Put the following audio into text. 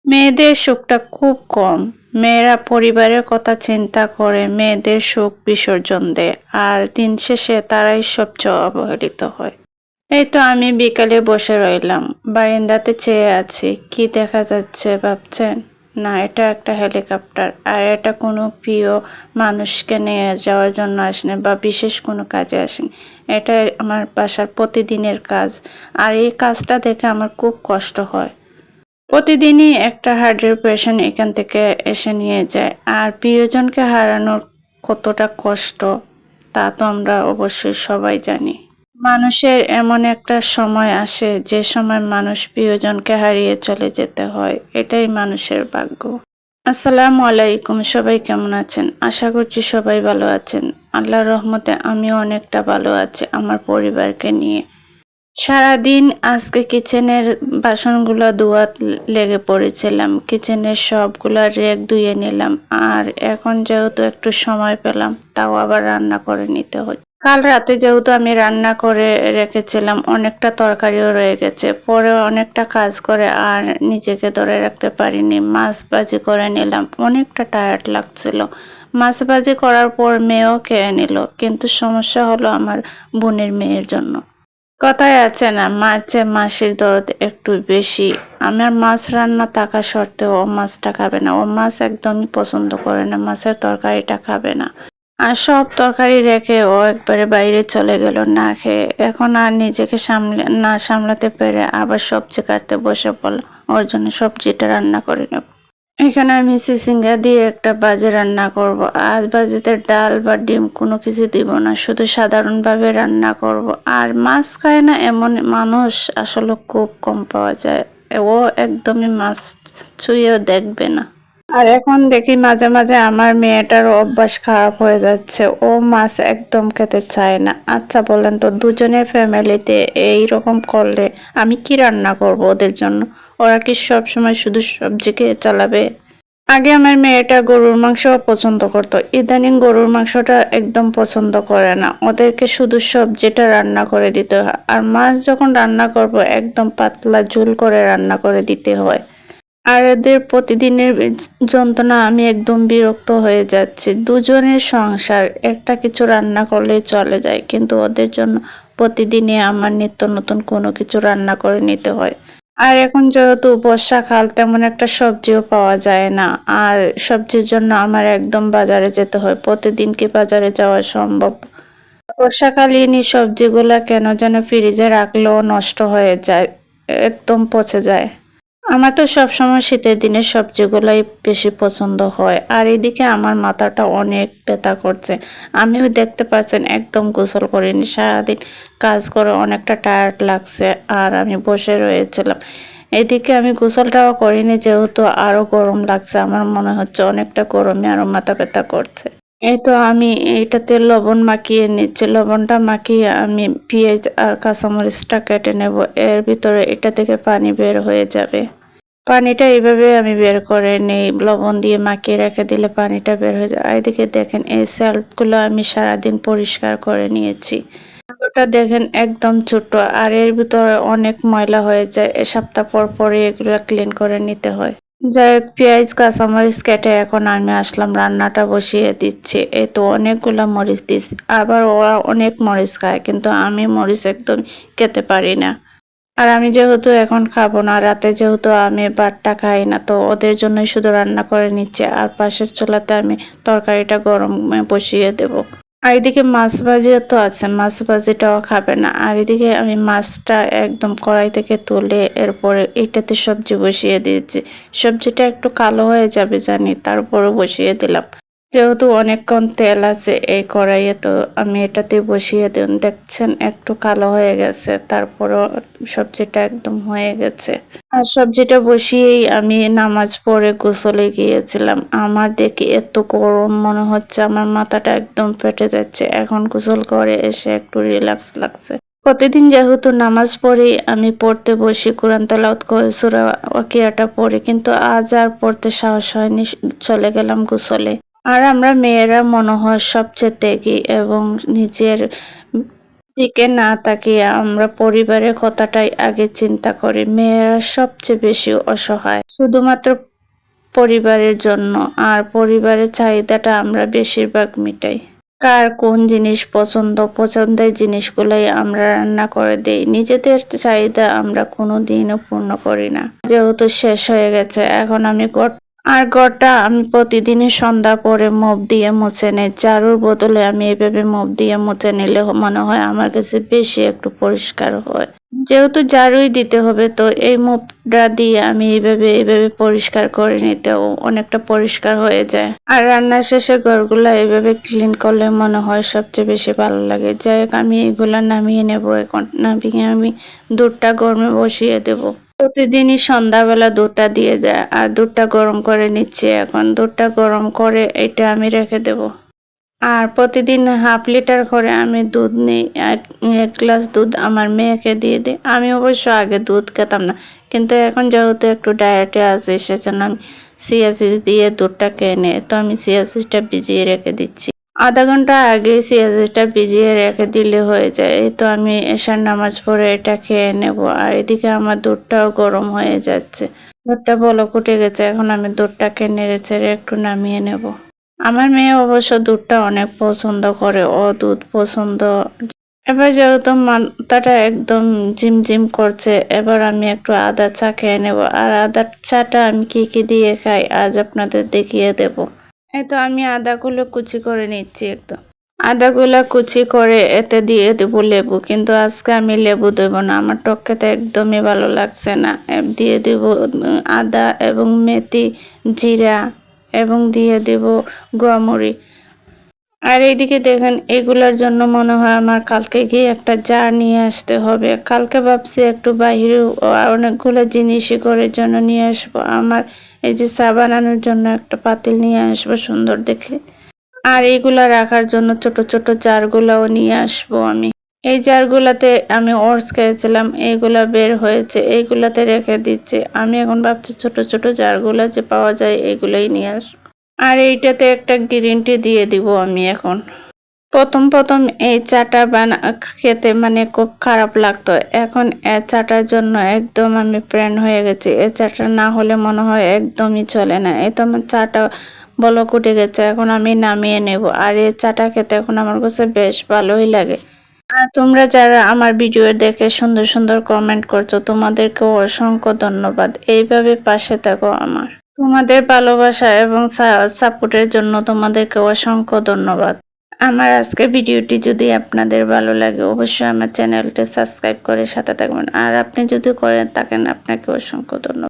মেয়েদের সুখটা খুব কম। মেয়েরা পরিবারের কথা চিন্তা করে মেয়েদের সুখ বিসর্জন দেয়, আর দিন শেষে তারাই সবচেয়ে অবহেলিত হয়। এই তো আমি বিকালে বসে রইলাম, বারান্দাতে চেয়ে আছি। কি দেখা যাচ্ছে ভাবছেন? না, এটা একটা হেলিকপ্টার, আর এটা কোনো প্রিয় মানুষকে নিয়ে যাওয়ার জন্য আসেনি বা বিশেষ কোনো কাজে আসেনি। এটা আমার বাসার প্রতিদিনের কাজ, আর এই কাজটা দেখে আমার খুব কষ্ট হয়। প্রতিদিনই একটা হার্টের পেশেন্ট এখান থেকে এসে নিয়ে যায়, আর প্রিয়জনকে হারানোর কতটা কষ্ট তা তো আমরা অবশ্যই সবাই জানি। মানুষের এমন একটা সময় আসে যে সময় মানুষ প্রিয়জনকে হারিয়ে চলে যেতে হয়, এটাই মানুষের ভাগ্য। আসসালামু আলাইকুম, সবাই কেমন আছেন? আশা করছি সবাই ভালো আছেন। আল্লাহর রহমতে আমিও অনেকটা ভালো আছি আমার পরিবারকে নিয়ে। সারাদিন আজকে কিচেনের বাসনগুলো ধোয়াত লেগে পড়েছিলাম। কিচেনের সবগুলা রেক ধুয়ে নিলাম, আর এখন যেহেতু একটু সময় পেলাম তাও আবার রান্না করে নিতে হয়। কাল রাতে যেহেতু আমি রান্না করে রেখেছিলাম, অনেকটা তরকারিও রয়ে গেছে। পরে অনেকটা কাজ করে আর নিজেকে ধরে রাখতে পারিনি, মাছ ভাজি করে নিলাম। অনেকটা টায়ার্ড লাগছিল। মাছ ভাজি করার পর মেয়েও খেয়ে নিল, কিন্তু সমস্যা হলো আমার বোনের মেয়ের জন্য। কথায় আছে না, মার চেয়ে মাসির দরদ একটু বেশি। আমার মাছ রান্না থাকা সত্ত্বেও ও মাছটা খাবে না। ও মাছ একদমই পছন্দ করে না, মাছের তরকারিটা খাবে না। আর সব তরকারি রেখে ও একবারে বাইরে চলে গেল না খেয়ে। এখন আর নিজেকে সামলাতে পেরে আবার সবজি কাটতে বসে পড়ল। ওর জন্য সবজিটা রান্না করে নেব। এখানে আমি চিচিঙ্গা দিয়ে একটা ভাজি রান্না করব। আজ ভাজিতে ডাল বা ডিম কোনো কিছু দিব না, শুধু সাধারণভাবে রান্না করব। আর মাছ খায় না এমন মানুষ আসলে খুব কম পাওয়া যায়। ও একদমই মাছ ছুঁয়েও দেখবে না। আর এখন দেখি মাঝে মাঝে আমার মেয়েটার অভ্যাস খারাপ হয়ে যাচ্ছে, ও মাছ একদম খেতে চায় না। আচ্ছা বলেন তো, দুজনের ফ্যামিলিতে এই রকম করলে আমি কি রান্না করব ওদের জন্য? ওরা কি সব সময় শুধু সবজি খেয়ে চালাবে? আগে আমার মেয়েটা গরুর মাংস পছন্দ করতো, ইদানিং গরুর মাংসটা একদম পছন্দ করে না। ওদেরকে শুধু সবজিটা রান্না করে দিতে হয়, আর মাছ যখন রান্না করব একদম পাতলা ঝোল করে রান্না করে দিতে হয়। আর এদের প্রতিদিনের যন্ত্রণা আমি একদম বিরক্ত হয়ে যাচ্ছি। দুজনের সংসার, একটা কিছু রান্না করলেই চলে যায়, কিন্তু ওদের জন্য প্রতিদিনই আমার নিত্য নতুন কোনো কিছু রান্না করে নিতে হয়। আর এখন যেহেতু বর্ষাকাল, তেমন একটা সবজিও পাওয়া যায় না। আর সবজির জন্য আমার একদম বাজারে যেতে হয়। প্রতিদিন কি বাজারে যাওয়া সম্ভব? বর্ষাকালীনই সবজিগুলা কেন যেন ফ্রিজে রাখলেও নষ্ট হয়ে যায়, একদম পচে যায়। আমার তো সবসময় শীতের দিনের সবজিগুলাই বেশি পছন্দ হয়। আর এদিকে আমার মাথাটা অনেক ব্যথা করছে। আমিও দেখতে পাচ্ছেন একদম গোসল করিনি, সারাদিন কাজ করে অনেকটা টায়ার্ড লাগছে, আর আমি বসে রয়েছিলাম। এদিকে আমি গোসলটাও করিনি, যেহেতু আরো গরম লাগছে। আমার মনে হচ্ছে অনেকটা গরমে আরো মাথা ব্যথা করছে। এই তো আমি এইটাতে লবণ মাখিয়ে নিচ্ছি। লবণটা মাখিয়ে আমি পেঁয়াজ আর কাঁচামরিচটা কেটে নেব। এর ভিতরে এটা থেকে পানি বের হয়ে যাবে। পানিটা এইভাবে আমি বের করে নেই, লবণ দিয়ে মাখিয়ে রেখে দিলে পানিটা বের হয়ে যায়। আর এদিকে দেখেন এই সেলফগুলো আমি সারাদিন পরিষ্কার করে নিয়েছি। ওটা দেখেন একদম ছোট, আর এর ভিতরে অনেক ময়লা হয়ে যায়। সপ্তাহ পর পরই এগুলো ক্লিন করে নিতে হয়। যাই হোক, পেঁয়াজ কাঁচামরিচ কেটে এখন আমি আসলাম, রান্নাটা বসিয়ে দিচ্ছি। এই তো অনেকগুলা মরিচ দিচ্ছি। আবার ওরা অনেক মরিচ খায়, কিন্তু আমি মরিচ একদম খেতে পারি না। আর আমি যেহেতু এখন খাবো না, রাতে যেহেতু আমি ভাতটা খাই না, তো ওদের জন্যই শুধু রান্না করে নিচ্ছি। আর পাশের চুলাতে আমি তরকারিটা গরমে বসিয়ে দেব। আর এদিকে মাছ ভাজিও তো আছে, মাছ ভাজিটাও খাবে না। আর এদিকে আমি মাছটা একদম কড়াই থেকে তুলে এরপরে এইটাতে সবজি বসিয়ে দিয়েছি। সবজিটা একটু কালো হয়ে যাবে জানি, তারপরে বসিয়ে দিলাম। যেহেতু অনেকক্ষণ তেল আছে এই কড়াইয়ে, তো আমি এটাতে বসিয়ে দিন। দেখছেন একটু কালো হয়ে গেছে, তারপরও সবজিটা একদম হয়ে গেছে। আর সবজিটা বসিয়েই আমি নামাজ পড়ে গোসলে গিয়েছিলাম। আমার দেখি এত গরম মনে হচ্ছে আমার মাথাটা একদম ফেটে যাচ্ছে। এখন গোসল করে এসে একটু রিল্যাক্স লাগছে। প্রতিদিন যেহেতু নামাজ পড়ি, আমি পড়তে বসি, কোরআন তেলাওয়াত করে সূরা ওয়াকিয়াটা পড়ি, কিন্তু আজ আর পড়তে সাহস হয়নি, চলে গেলাম গোসলে। আর আমরা মেয়েরা মনে হয় সবচেয়ে ত্যাগী এবং নিজের দিকে না তাকিয়ে আমরা পরিবারের কথাটাই আগে চিন্তা করি। মেয়েরা সবচেয়ে বেশি অসহায় শুধুমাত্র পরিবারের জন্য, আর পরিবারের চাহিদাটা আমরা বেশিরভাগ মিটাই। কার কোন জিনিস পছন্দ, পছন্দের জিনিসগুলোই আমরা রান্না করে দেই। নিজেদের চাহিদা আমরা কোনোদিনও পূর্ণ করি না। যেহেতু শেষ হয়ে গেছে, এখন আমি ঘরটা আমি প্রতিদিনই সন্ধ্যা পরে মপ দিয়ে মুছে নেই। ঝাড়ুর বদলে আমি এভাবে মপ দিয়ে মুছে নিলে মনে হয় আমার কাছে বেশি একটু পরিষ্কার হয়। যেহেতু ঝাড়ুই দিতে হবে, তো এই মপটা দিয়ে আমি এইভাবে পরিষ্কার করে নিতেও অনেকটা পরিষ্কার হয়ে যায়। আর রান্নার শেষে ঘরগুলা এভাবে ক্লিন করলে মনে হয় সবচেয়ে বেশি ভালো লাগে। যাই হোক, আমি এগুলা নামিয়ে নেব এখন। নামিয়ে আমি দুধটা গরমে বসিয়ে দেব। প্রতিদিনই সন্ধ্যাবেলা দুধটা দিয়ে যায়, আর দুধটা গরম করে নিচ্ছি এখন। দুধটা গরম করে এটা আমি রেখে দেব। আর প্রতিদিন হাফ লিটার করে আমি দুধ নিই। এক গ্লাস দুধ আমার মেয়েকে দিয়ে দিই। আমি অবশ্য আগে দুধ খেতাম না, কিন্তু এখন যেহেতু একটু ডায়েটে আছি, সেজন্য আমি চিয়া সিড দিয়ে দুধটা খেয়ে নিই। তো আমি চিয়া সিডটা ভিজিয়ে রেখে দিচ্ছি। আধা ঘন্টা আগে চিয়া সিডটা ভিজিয়ে রেখে দিলে হয়ে যায়। এই তো আমি এশার নামাজ পড়ে এটা খেয়ে নেব। আর এদিকে আমার দুধটাও গরম হয়ে যাচ্ছে। দুধটা বলক উঠে গেছে, এখন আমি দুধটাকে নেড়ে চেড়ে একটু নামিয়ে নেব। আমার মেয়ে অবশ্য দুধটা অনেক পছন্দ করে, ও দুধ পছন্দ। এবার যেহেতু মাথাটা একদম ঝিমঝিম করছে, এবার আমি একটু আদা চা খেয়ে নেব। আর আদার চাটা আমি কি কি দিয়ে খাই আজ আপনাদের দেখিয়ে দেব। এই তো আমি আদাগুলো কুচি করে নিচ্ছি একদম। আদাগুলা কুচি করে এতে দিয়ে দেবো লেবু, কিন্তু আজকে আমি লেবু দেব না, আমার টক খেতে একদমই ভালো লাগছে না। দিয়ে দেব আদা এবং মেথি, জিরা, এবং দিয়ে দেব গোয়ামরি। আর এইদিকে দেখেন, এগুলোর জন্য মনে হয় আমার কালকে গিয়ে একটা জার নিয়ে আসতে হবে। কালকে ভাবছি একটু বাহিরে অনেকগুলো জিনিসই ঘরের জন্য নিয়ে আসবো। আমার এই যে চা বানানোর জন্য একটা পাতিল নিয়ে আসবো সুন্দর দেখে। আর এইগুলা রাখার জন্য ছোট ছোট জারগুলাও নিয়ে আসবো আমি। এই জারগুলাতে আমি ওটস খেয়েছিলাম, এইগুলা বের হয়েছে, এইগুলাতে রেখে দিচ্ছি। আমি এখন ভাবছি ছোট ছোট জারগুলা যে পাওয়া যায় এগুলাই নিয়ে আসবো। আর এইটাতে একটা গ্রিন টি দিয়ে দিব আমি এখন। প্রথম এই চাটা খেতে মানে খুব খারাপ লাগতো, এখন এই চাটার জন্য একদম আমি ফ্রেন্ড হয়ে গেছি। এই চাটা না হলে মনে হয় একদমই চলে না। এই তো আমার চাটা বলক উঠে গেছে, এখন আমি নামিয়ে নেব। আর এই চাটা খেতে এখন আমার কাছে বেশ ভালোই লাগে। আর তোমরা যারা আমার ভিডিও দেখে সুন্দর সুন্দর কমেন্ট করছো, তোমাদেরকেও অসংখ্য ধন্যবাদ। এইভাবে পাশে থাকো আমার। তোমাদের ভালোবাসা এবং সাপোর্টের জন্য তোমাদেরকে অসংখ্য ধন্যবাদ। আমার আজকের ভিডিওটি যদি আপনাদের ভালো লাগে, অবশ্যই আমার চ্যানেলটি সাবস্ক্রাইব করে সাথে থাকবেন। আর আপনি যদি করে থাকেন, আপনাকে অসংখ্য ধন্যবাদ।